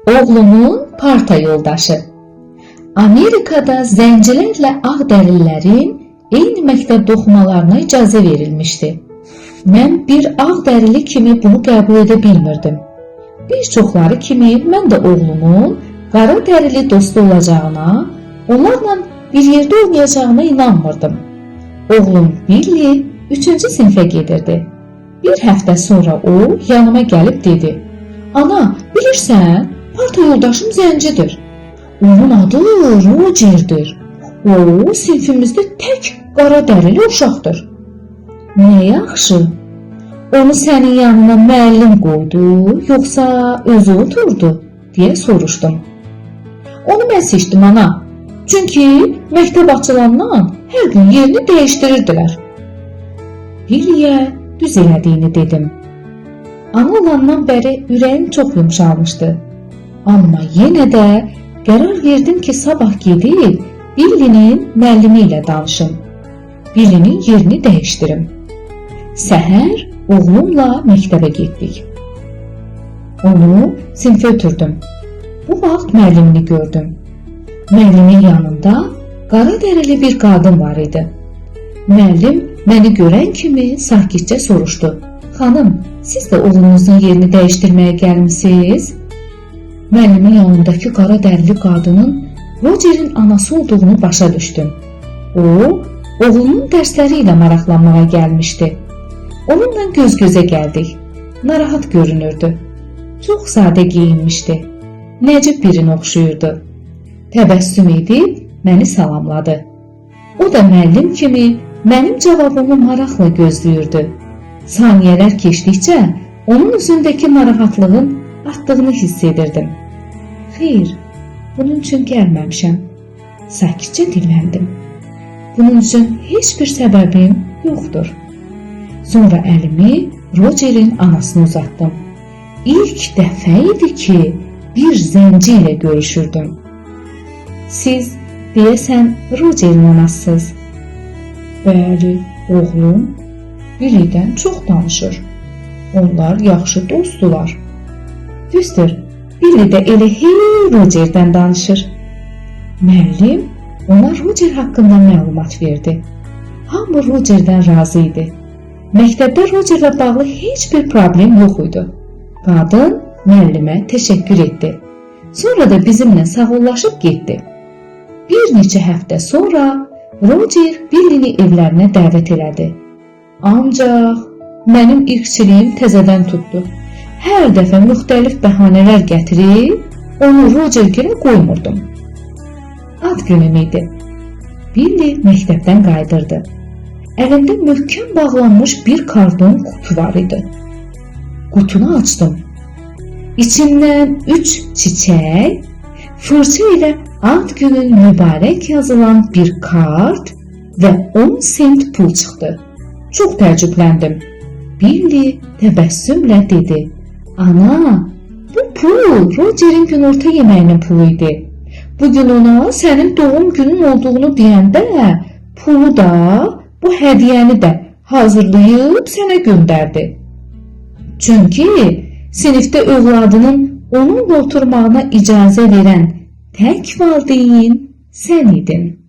Oğlumun parta yoldaşı. Amerikada zəncilərlə ağdərililərin eyni məktəbdə oxumalarına icazə verilmişdi. Mən bir ağdərili kimi bunu qəbul edə bilmirdim. Bir çoxları kimi mən də oğlumun qara dərili dostu olacağına, onlarla bir yerdə oynayacağına inanmırdım. Oğlum Billy 3-cü sinifə gedirdi. Bir həftə sonra o yanıma gəlib dedi: "Ana, bilirsən, parta yoldaşım zəncidir. Onun adı Rogerdir. O, sinifimizdə tək qara dərili uşaqdır." "Nə yaxşı. Onu sənin yanına müəllim qoydu, yoxsa özü oturdu?" deyə soruşdum. "Onu mən seçdim, ana. Çünki məktəb açılandan hər gün yerini dəyişdirirdilər." Billy'yə düz elədiyini dedim. Ana olandan bəri ürəyim çox yumşalmışdı. Amma yenə də qərar verdim ki, sabah gedib Billy'nin müəllimi ilə danışım. Billy'nin yerini dəyişdirim. Səhər oğlumla məktəbə getdik. Onu sinifə ötürdüm. Bu vaxt müəllimini gördüm. Müəllimin yanında qara dərili bir qadın var idi. Müəllim məni görən kimi sakitcə soruşdu: "Xanım, siz də oğlunuzun yerini dəyişdirməyə gəlmisiniz?" Müəllimin yanındakı qara dərili qadının Roger'in anası olduğunu başa düşdüm. O, oğlunun dərsləri ilə maraqlanmağa gəlmişdi. Onunla göz-gözə gəldik. Narahat görünürdü. Çox sadə geyinmişdi. Nəcib birinə oxşuyurdu. Təbəssüm edib məni salamladı. O da müəllim kimi mənim cavabımı maraqla gözləyirdi. Saniyələr keçdikcə onun üzündəki narahatlığın artdığını hiss edirdim. "Xeyr, bunun üçün gəlməmişəm." Sakitcə dilləndim. "Bunun üçün heç bir səbəbim yoxdur." Sonra əlimi Roger'in anasına uzatdım. İlk dəfə idi ki, bir zənci ilə görüşürdüm. "Siz deyəsən Roger'in anasısınız." "Bəli, oğlum Billy'dən çox danışır. Onlar yaxşı dostdular." "Düzdür, Billy də elə hey Roger'dən danışır." Müəllim ona Roger haqqında məlumat verdi. Hamı Roger'dən razı idi. Məktəbdə Roger'la bağlı heç bir problem yox idi. Qadın müəllimə təşəkkür etdi. Sonra da bizimlə sağollaşıb getdi. Bir neçə həftə sonra Roger Billy'ni evlərinə dəvət elədi. Ancaq mənim irqçiliyim təzədən tutdu. Hər dəfə müxtəlif bəhanələr gətirib onu Roger'ə qoymurdum. Ad günüm idi. Billy məktəbdən qayıdırdı. Əlində möhkəm bağlanmış bir karton qutu var idi. Qutunu açdım. İçindən 3 çiçək, fırça ilə ad günün mübarək yazılan bir kart və 10 sent pul çıxdı. Çox təəccübləndim. Billy təbəssümlə dedi: "Ana, bu pul Roger'in günorta yeməyinin pulu idi. Bugün ona sənin doğum günün olduğunu deyəndə pulu da, bu hədiyyəni də hazırlayıb sənə göndərdi. Çünki sinifdə övladının onunla oturmağına icazə verən tək valideyn sən idin."